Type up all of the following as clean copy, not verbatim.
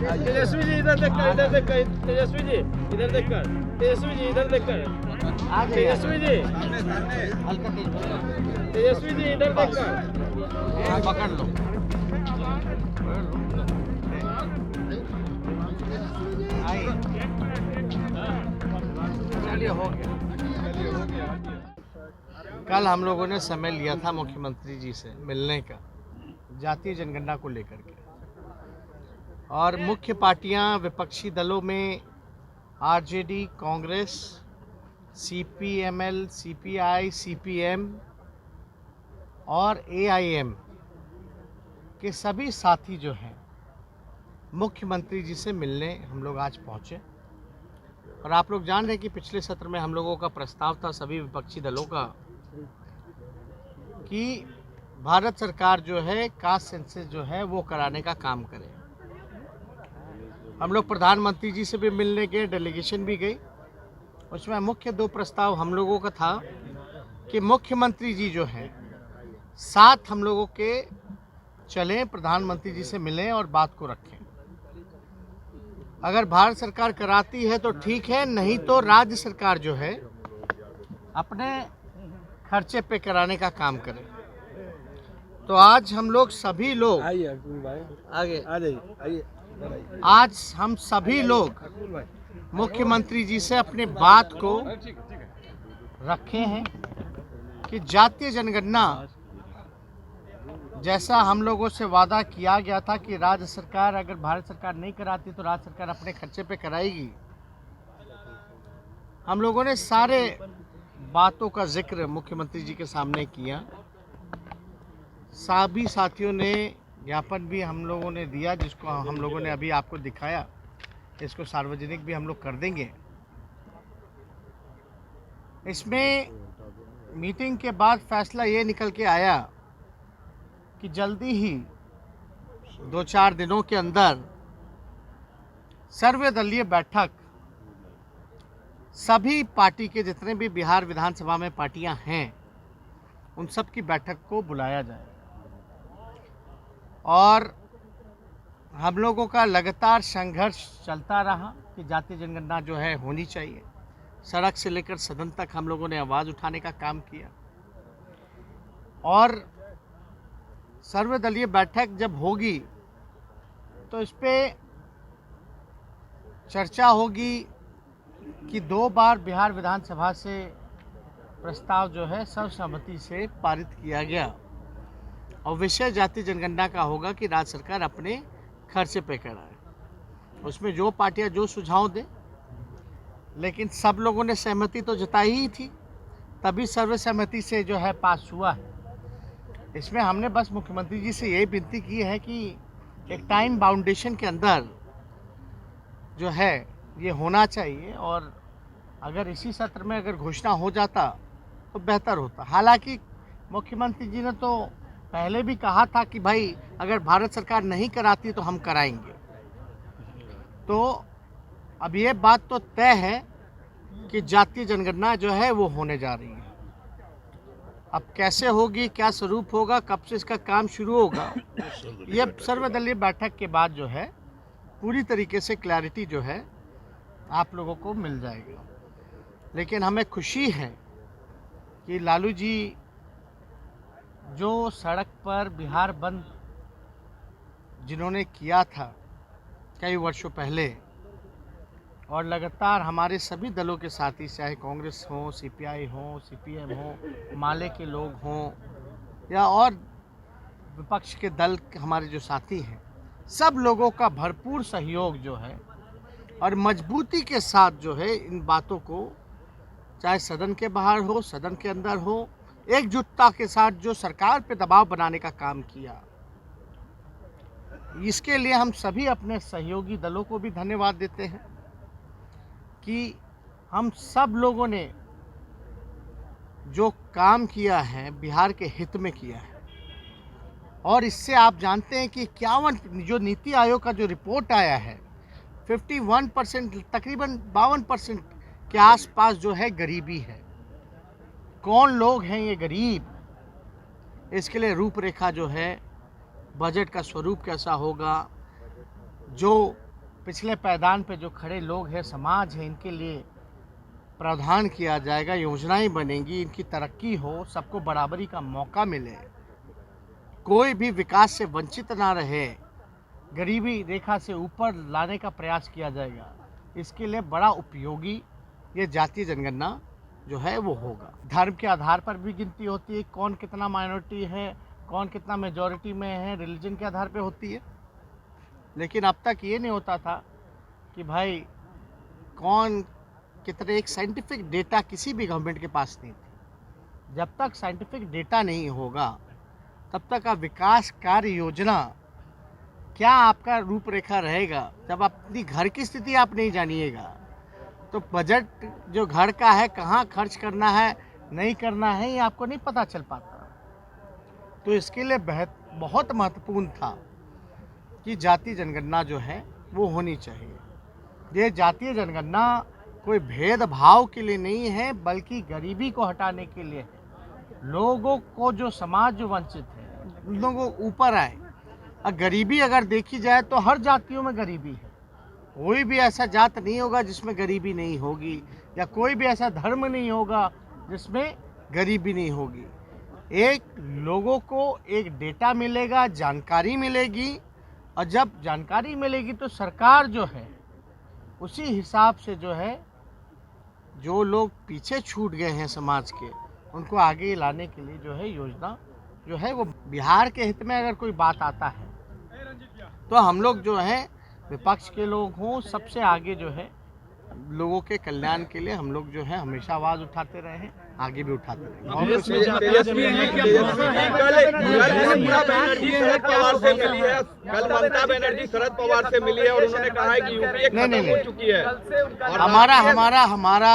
तेजस्वी जी इधर देखकर, इधर देखकर, तेजस्वी जी इधर देखकर, तेजस्वी जी इधर देखकर, तेजस्वी जी, तेजस्वी जी इधर देखकर, पकड़ लो। चलिए हो गया। कल हम लोगों ने समय लिया था मुख्यमंत्री जी से मिलने का, जातीय जनगणना को लेकर के, और मुख्य पार्टियां विपक्षी दलों में RJD, Congress, CPML, CPI, CPM और एआईएम के सभी साथी जो हैं मुख्यमंत्री जी से मिलने हम लोग आज पहुंचे। और आप लोग जान रहे हैं कि पिछले सत्र में हम लोगों का प्रस्ताव था सभी विपक्षी दलों का कि भारत सरकार जो है कास्ट सेंसस जो है वो कराने का काम करे। हम लोग प्रधानमंत्री जी से भी मिलने गए, डेलीगेशन भी गई। उसमें मुख्य दो प्रस्ताव हम लोगों का था कि मुख्यमंत्री जी जो है साथ हम लोगों के चलें, प्रधानमंत्री जी से मिलें और बात को रखें। अगर भारत सरकार कराती है तो ठीक है, नहीं तो राज्य सरकार जो है अपने खर्चे पे कराने का काम करे। तो आज हम लोग सभी लोग आगे आज हम सभी लोग मुख्यमंत्री जी से अपनी बात को रखे हैं कि जातीय जनगणना जैसा हम लोगों से वादा किया गया था कि राज्य सरकार, अगर भारत सरकार नहीं कराती तो राज्य सरकार अपने खर्चे पे कराएगी। हम लोगों ने सारे बातों का जिक्र मुख्यमंत्री जी के सामने किया। सभी साथियों ने ज्ञापन भी हम लोगों ने दिया, जिसको हम लोगों ने अभी आपको दिखाया। इसको सार्वजनिक भी हम लोग कर देंगे। इसमें मीटिंग के बाद फैसला ये निकल के आया कि जल्दी ही 2-4 दिनों के अंदर सर्वदलीय बैठक सभी पार्टी के जितने भी बिहार विधानसभा में पार्टियां हैं उन सब की बैठक को बुलाया जाए। और हम लोगों का लगातार संघर्ष चलता रहा कि जातीय जनगणना जो है होनी चाहिए। सड़क से लेकर सदन तक हम लोगों ने आवाज़ उठाने का काम किया। और सर्वदलीय बैठक जब होगी तो इस पे चर्चा होगी कि 2 बार बिहार विधानसभा से प्रस्ताव जो है सर्वसम्मति से पारित किया गया और विषय जातीय जनगणना का होगा कि राज्य सरकार अपने खर्चे पे कराए। उसमें जो पार्टियां जो सुझाव दें, लेकिन सब लोगों ने सहमति तो जताई ही थी, तभी सर्वसम्मति से जो है पास हुआ है। इसमें हमने बस मुख्यमंत्री जी से यही विनती की है कि एक टाइम बाउंडेशन के अंदर जो है ये होना चाहिए, और अगर इसी सत्र में अगर घोषणा हो जाता तो बेहतर होता। हालांकि मुख्यमंत्री जी ने तो पहले भी कहा था कि भाई अगर भारत सरकार नहीं कराती तो हम कराएंगे। तो अब ये बात तो तय है कि जातीय जनगणना जो है वो होने जा रही है। अब कैसे होगी, क्या स्वरूप होगा, कब से इसका काम शुरू होगा, ये सर्वदलीय बैठक के बाद जो है पूरी तरीके से क्लैरिटी जो है आप लोगों को मिल जाएगा। लेकिन हमें खुशी है कि लालू जी जो सड़क पर बिहार बंद जिन्होंने किया था कई वर्षों पहले, और लगातार हमारे सभी दलों के साथी, चाहे कांग्रेस हो, सीपीआई हो, सीपीएम हो, माले के लोग हों या और विपक्ष के दल हमारे जो साथी हैं, सब लोगों का भरपूर सहयोग जो है और मजबूती के साथ जो है इन बातों को, चाहे सदन के बाहर हो, सदन के अंदर हो, एकजुटता के साथ जो सरकार पे दबाव बनाने का काम किया, इसके लिए हम सभी अपने सहयोगी दलों को भी धन्यवाद देते हैं कि हम सब लोगों ने जो काम किया है बिहार के हित में किया है। और इससे आप जानते हैं कि 51 जो नीति आयोग का जो रिपोर्ट आया है 51%, तकरीबन 52% के आसपास जो है गरीबी है। कौन लोग हैं ये गरीब, इसके लिए रूपरेखा जो है, बजट का स्वरूप कैसा होगा, जो पिछले पायदान पे जो खड़े लोग हैं, समाज है, इनके लिए प्रावधान किया जाएगा, योजनाएं बनेंगी, इनकी तरक्की हो, सबको बराबरी का मौका मिले, कोई भी विकास से वंचित ना रहे, गरीबी रेखा से ऊपर लाने का प्रयास किया जाएगा। इसके लिए बड़ा उपयोगी ये जातीय जनगणना जो है वो होगा। धर्म के आधार पर भी गिनती होती है, कौन कितना माइनॉरिटी है, कौन कितना मेजॉरिटी में है, रिलीजन के आधार पे होती है। लेकिन अब तक ये नहीं होता था कि भाई कौन कितने, एक साइंटिफिक डेटा किसी भी गवर्नमेंट के पास नहीं थी। जब तक साइंटिफिक डेटा नहीं होगा तब तक का विकास कार्य योजना क्या आपका रूपरेखा रहेगा, जब अपनी घर की स्थिति आप नहीं जानिएगा तो बजट जो घर का है कहाँ खर्च करना है नहीं करना है ये आपको नहीं पता चल पाता। तो इसके लिए बहुत महत्वपूर्ण था कि जातीय जनगणना जो है वो होनी चाहिए। ये जातीय जनगणना कोई भेदभाव के लिए नहीं है, बल्कि गरीबी को हटाने के लिए है। लोगों को जो समाज जो वंचित है उन लोगों को ऊपर आए। और गरीबी अगर देखी जाए तो हर जातियों में गरीबी है, कोई भी ऐसा जात नहीं होगा जिसमें गरीबी नहीं होगी, या कोई भी ऐसा धर्म नहीं होगा जिसमें गरीबी नहीं होगी। एक लोगों को एक डेटा मिलेगा, जानकारी मिलेगी, और जब जानकारी मिलेगी तो सरकार जो है उसी हिसाब से जो है जो लोग पीछे छूट गए हैं समाज के उनको आगे लाने के लिए जो है योजना जो है वो बिहार के हित में अगर कोई बात आता है तो हम लोग जो है विपक्ष के लोग हों सबसे आगे जो है लोगों के कल्याण के लिए हम लोग जो है हमेशा आवाज उठाते रहे हैं, आगे भी उठाते रहे। कल ममता बनर्जी शरद पवार से मिली है और उन्होंने कहा है कि यूपीए खत्म हो चुकी है। हमारा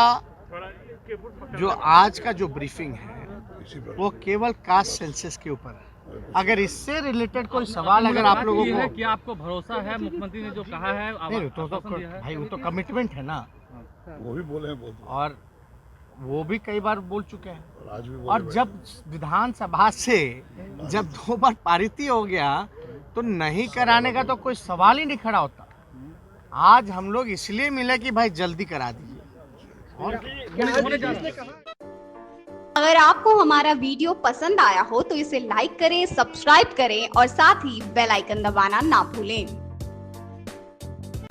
जो आज का जो ब्रीफिंग है वो केवल कास्ट सेंसस के ऊपर है। अगर इससे रिलेटेड कोई सवाल अगर आप लोगों को, क्या आपको भरोसा है मुख्यमंत्री ने जो कहा है? नहीं तो भाई वो तो कमिटमेंट है ना, वो भी बोले हैं और वो भी कई बार बोल चुके हैं। आज भी और जब विधानसभा से जब 2 बार पारित ही हो गया तो नहीं कराने का तो कोई सवाल ही नहीं खड़ा होता। आज हम लोग इसलिए मिले कि भाई जल्दी करा दीजिए। और अगर आपको हमारा वीडियो पसंद आया हो तो इसे लाइक करें, सब्सक्राइब करें और साथ ही बेल आइकन दबाना ना भूलें।